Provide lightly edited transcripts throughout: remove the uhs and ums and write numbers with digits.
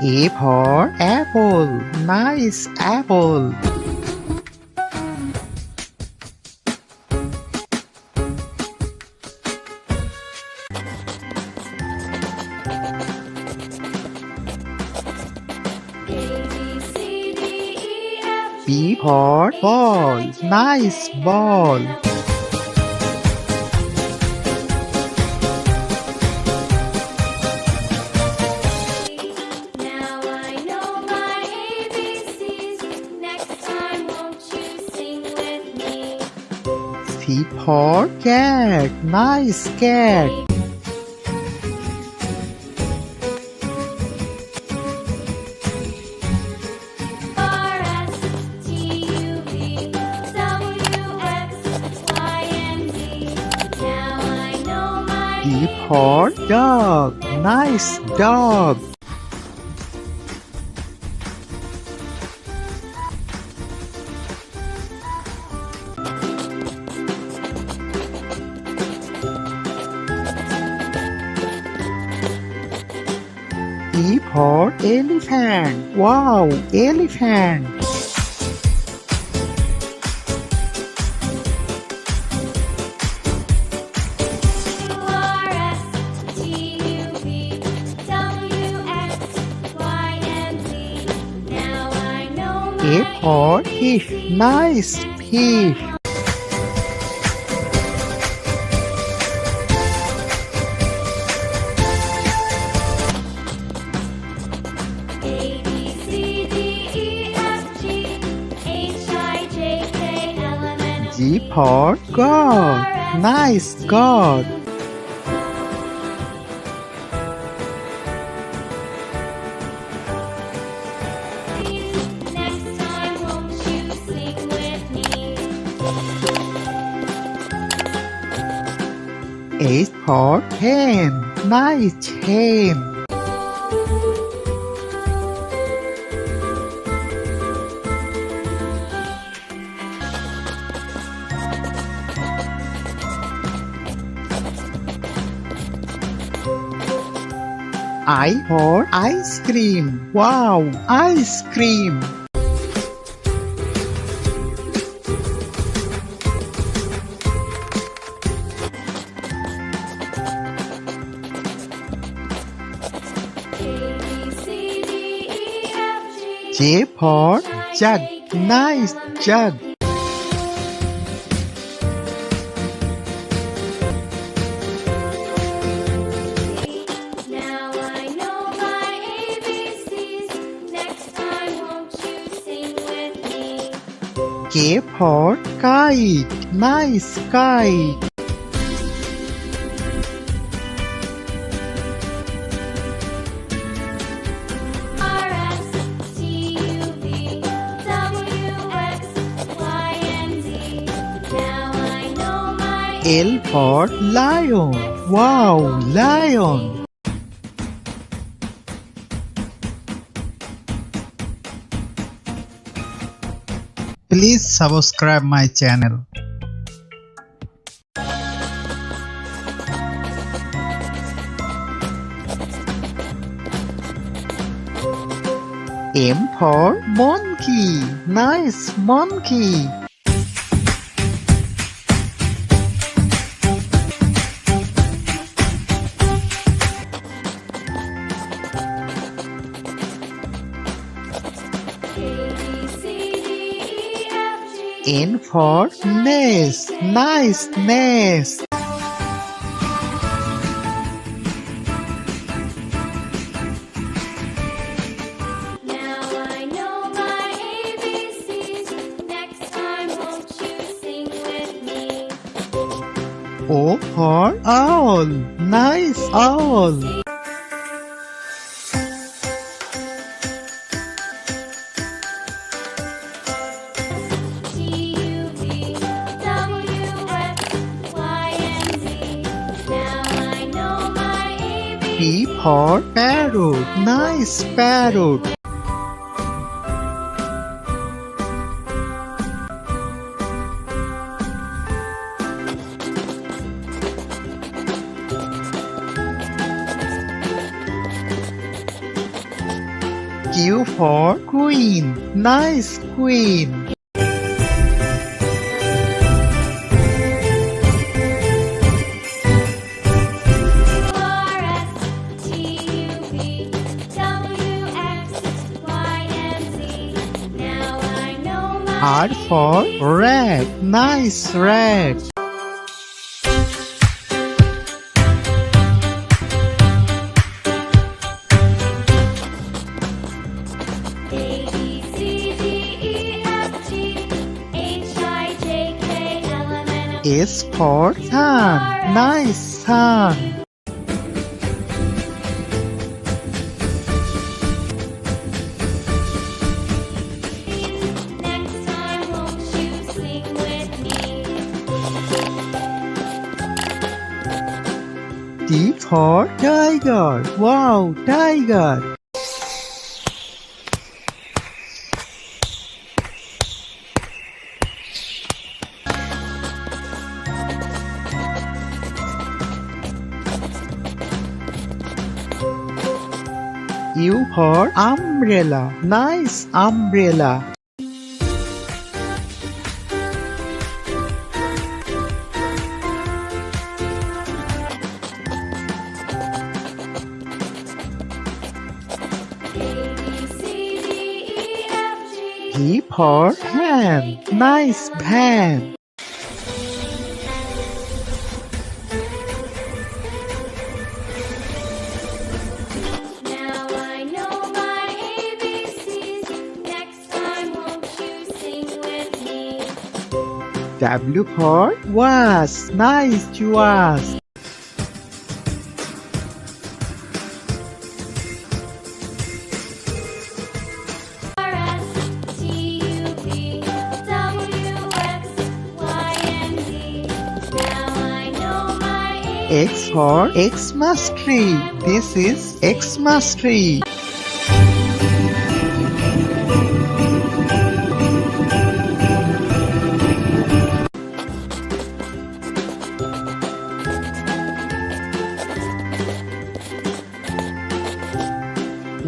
A for apple. Nice apple. B for ball. Nice ball. Now I know my ABCs. Next time, won't you sing with me? C for cat. Nice cat. D for dog. Nice dog. E for elephant. Wow, elephant. F for fish. Nice fish. G for God. Nice God. H for hen. Nice hen. I for ice cream. Wow, ice cream. J for jug. Nice jug. Now I know my ABCs. Next time, won't you sing with me? K for kite. Nice kite. L for lion. Wow, lion. Please subscribe my channel. M for monkey. Nice monkey. N for nest. Nice nest. Now I know my ABCs. Next time, won't you sing with me? O for owl. Nice owl. P for parrot. Nice parrot. Q for queen. Nice queen. R for rat. Nice rat. S for sun. Nice sun. T for tiger. Wow, tiger. U for umbrella. Nice umbrella. V for van. Nice van. W for was. Nice was. X for Xmas tree. This is Xmas tree.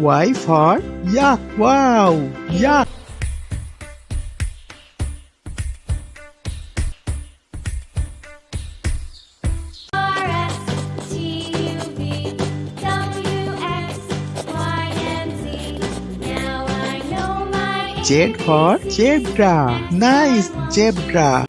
Y for yak. Wow, yak. Z for zebra. Nice zebra.